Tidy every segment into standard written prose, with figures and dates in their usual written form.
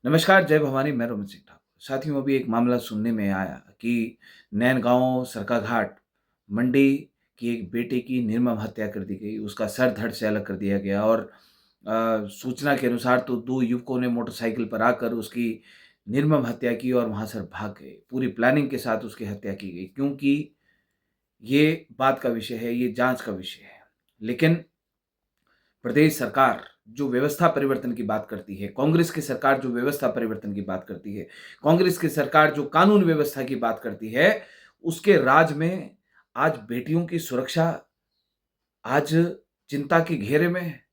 नमस्कार, जय भवानी। मैं रोमित सिंह ठाकुर। साथियों, अभी एक मामला सुनने में आया कि नैनगांव सरकाघाट मंडी की एक बेटे की निर्मम हत्या कर दी गई। उसका सर धड़ से अलग कर दिया गया और सूचना के अनुसार तो 2 युवकों ने मोटरसाइकिल पर आकर उसकी निर्मम हत्या की और वहाँ से भाग गए। पूरी प्लानिंग के साथ उसकी हत्या की गई, क्योंकि ये बात का विषय है, ये जाँच का विषय है। लेकिन प्रदेश सरकार जो व्यवस्था परिवर्तन की बात करती है, कांग्रेस की सरकार जो व्यवस्था परिवर्तन की बात करती है, कांग्रेस की सरकार जो कानून व्यवस्था की बात करती है, उसके राज में आज बेटियों की सुरक्षा आज चिंता के घेरे में है।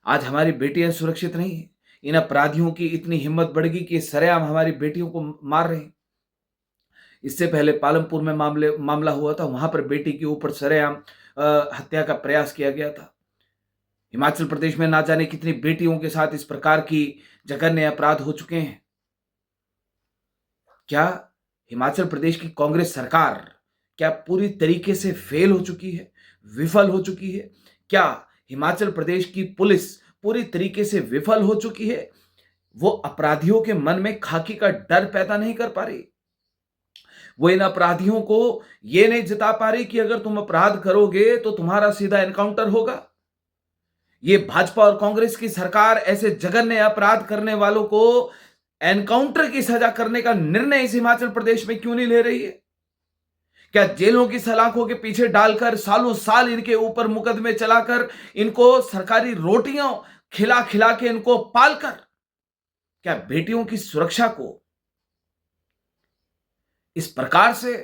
आज हमारी बेटियां सुरक्षित नहीं हैं। इन अपराधियों की इतनी हिम्मत बढ़ गई कि सरेआम हमारी बेटियों को मार रहे हैं। इससे पहले पालमपुर में मामला हुआ था, वहां पर बेटी के ऊपर सरेआम हत्या का प्रयास किया गया था। हिमाचल प्रदेश में ना जाने कितनी बेटियों के साथ इस प्रकार की जघन्य अपराध हो चुके हैं। क्या हिमाचल प्रदेश की कांग्रेस सरकार क्या पूरी तरीके से फेल हो चुकी है, विफल हो चुकी है? क्या हिमाचल प्रदेश की पुलिस पूरी तरीके से विफल हो चुकी है? वो अपराधियों के मन में खाकी का डर पैदा नहीं कर पा रही। वो इन अपराधियों को ये नहीं जता पा रही कि अगर तुम अपराध करोगे तो तुम्हारा सीधा एनकाउंटर होगा। ये भाजपा और कांग्रेस की सरकार ऐसे जघन्य अपराध करने वालों को एनकाउंटर की सजा करने का निर्णय इस हिमाचल प्रदेश में क्यों नहीं ले रही है? क्या जेलों की सलाखों के पीछे डालकर सालों साल इनके ऊपर मुकदमे चलाकर इनको सरकारी रोटियां खिला खिला के इनको पालकर क्या बेटियों की सुरक्षा को इस प्रकार से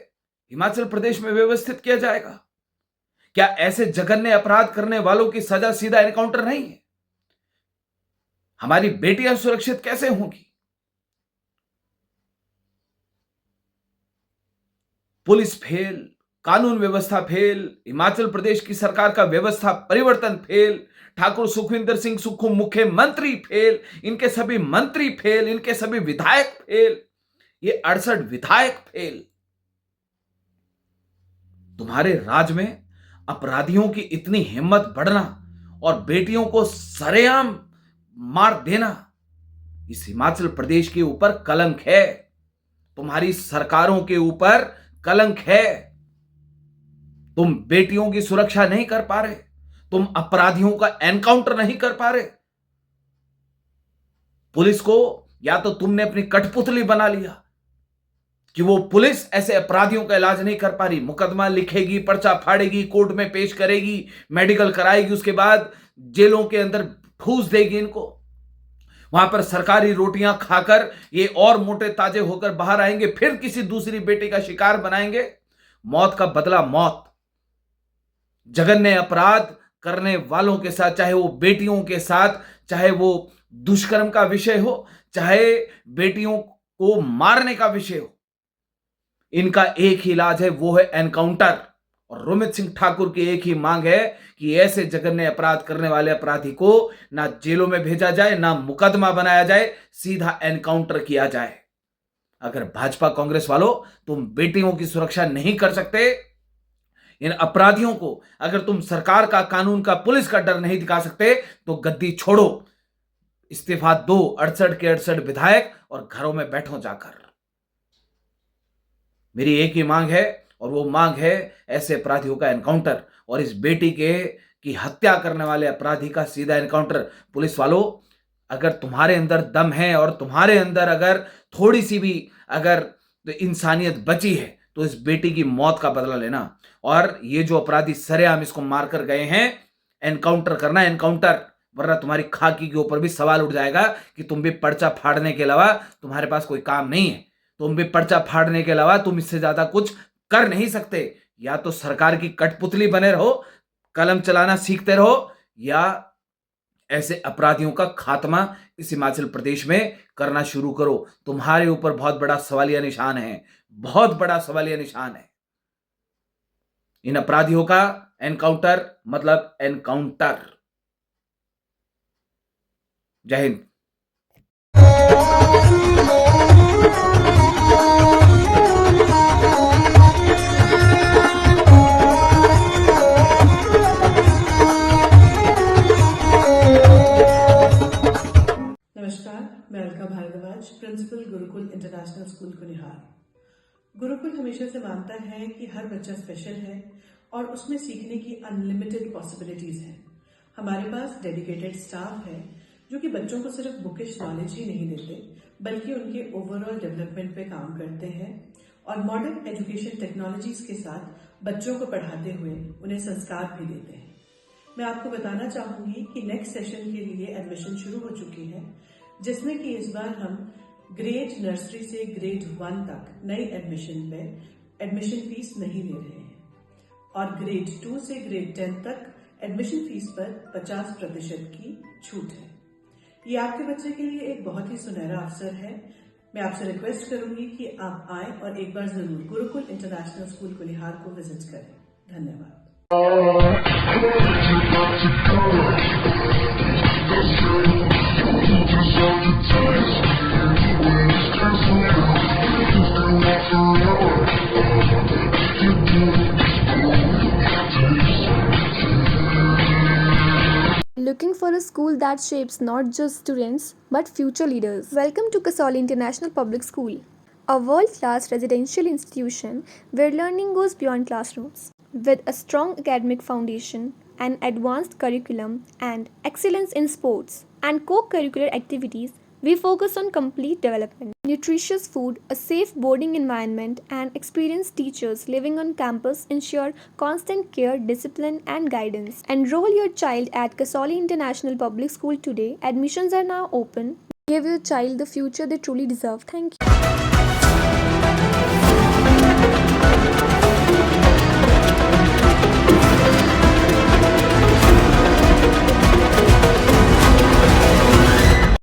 हिमाचल प्रदेश में व्यवस्थित किया जाएगा? क्या ऐसे जघन्य अपराध करने वालों की सजा सीधा एनकाउंटर नहीं है? हमारी बेटियां सुरक्षित कैसे होंगी? पुलिस फेल, कानून व्यवस्था फेल, हिमाचल प्रदेश की सरकार का व्यवस्था परिवर्तन फेल, ठाकुर सुखविंदर सिंह सुक्खू मुख्यमंत्री फेल, इनके सभी मंत्री फेल, इनके सभी विधायक फेल, ये 68 विधायक फेल। तुम्हारे राज में अपराधियों की इतनी हिम्मत बढ़ना और बेटियों को सरेआम मार देना, इस हिमाचल प्रदेश के ऊपर कलंक है। तुम्हारी सरकारों के ऊपर कलंक है। तुम बेटियों की सुरक्षा नहीं कर पा रहे, तुम अपराधियों का एनकाउंटर नहीं कर पा रहे। पुलिस को या तो तुमने अपनी कठपुतली बना लिया कि वो पुलिस ऐसे अपराधियों का इलाज नहीं कर पा रही। मुकदमा लिखेगी, पर्चा फाड़ेगी, कोर्ट में पेश करेगी, मेडिकल कराएगी, उसके बाद जेलों के अंदर ठूस देगी इनको। वहां पर सरकारी रोटियां खाकर ये और मोटे ताजे होकर बाहर आएंगे, फिर किसी दूसरी बेटी का शिकार बनाएंगे। मौत का बदला मौत। जघन्य अपराध करने वालों के साथ, चाहे वो बेटियों के साथ, चाहे वो दुष्कर्म का विषय हो, चाहे बेटियों को मारने का विषय हो, इनका एक ही इलाज है, वो है एनकाउंटर। और रोमित सिंह ठाकुर की एक ही मांग है कि ऐसे जघन्य अपराध करने वाले अपराधी को ना जेलों में भेजा जाए, ना मुकदमा बनाया जाए, सीधा एनकाउंटर किया जाए। अगर भाजपा कांग्रेस वालों तुम बेटियों की सुरक्षा नहीं कर सकते, इन अपराधियों को अगर तुम सरकार का, कानून का, पुलिस का डर नहीं दिखा सकते, तो गद्दी छोड़ो, इस्तीफा दो 68 के 68 विधायक, और घरों में बैठो जाकर। मेरी एक ही मांग है, और वो मांग है ऐसे अपराधियों का एनकाउंटर, और इस बेटी की हत्या करने वाले अपराधी का सीधा एनकाउंटर। पुलिस वालों, अगर तुम्हारे अंदर दम है और तुम्हारे अंदर अगर थोड़ी सी भी अगर इंसानियत बची है, तो इस बेटी की मौत का बदला लेना। और ये जो अपराधी सरेआम इसको मारकर गए हैं, एनकाउंटर करना, एनकाउंटर, वरना तुम्हारी खाकी के ऊपर भी सवाल उठ जाएगा कि तुम भी पर्चा फाड़ने के अलावा तुम्हारे पास कोई काम नहीं है। तुम भी पर्चा फाड़ने के अलावा तुम इससे ज्यादा कुछ कर नहीं सकते। या तो सरकार की कठपुतली बने रहो, कलम चलाना सीखते रहो, या ऐसे अपराधियों का खात्मा इस हिमाचल प्रदेश में करना शुरू करो। तुम्हारे ऊपर बहुत बड़ा सवालिया निशान है, बहुत बड़ा सवालिया निशान है। इन अपराधियों का एनकाउंटर मतलब एनकाउंटर। जय हिंद। नमस्कार। मैं Alka Bhardwaj, principal Gurukul international school Kunihar. Gurukul हमेशा से मानता है कि हर बच्चा स्पेशल है और उसमें सीखने की अनलिमिटेड पॉसिबिलिटीज हैं। हमारे पास डेडिकेटेड स्टाफ है जो कि बच्चों को सिर्फ बुकिश नॉलेज ही नहीं देते बल्कि उनके ओवरऑल डेवलपमेंट पे काम करते हैं और मॉडर्न एजुकेशन टेक्नोलॉजीज के साथ बच्चों को पढ़ाते हुए उन्हें संस्कार भी देते हैं। मैं आपको बताना चाहूंगी कि नेक्स्ट सेशन के लिए एडमिशन शुरू हो चुकी है, जिसमें कि इस बार हम ग्रेड नर्सरी से ग्रेड 1 तक नई एडमिशन पे एडमिशन फीस नहीं ले रहे हैं और ग्रेड 2 से ग्रेड 10 तक एडमिशन फीस पर 50% की छूट है। ये आपके बच्चे के लिए एक बहुत ही सुनहरा अवसर है। मैं आपसे रिक्वेस्ट करूंगी कि आप आए और एक बार जरूर गुरुकुल इंटरनेशनल स्कूल कुनिहार को विजिट करें। धन्यवाद। Looking for a school that shapes not just students but future leaders? Welcome to Kasoli International Public School, a world-class residential institution where learning goes beyond classrooms. With a strong academic foundation, an advanced curriculum, and excellence in sports and co-curricular activities, we focus on complete development. Nutritious food, a safe boarding environment, and experienced teachers living on campus ensure constant care, discipline, and guidance. Enroll your child at Kasoli International Public School today. Admissions are now open. Give your child the future they truly deserve. Thank you.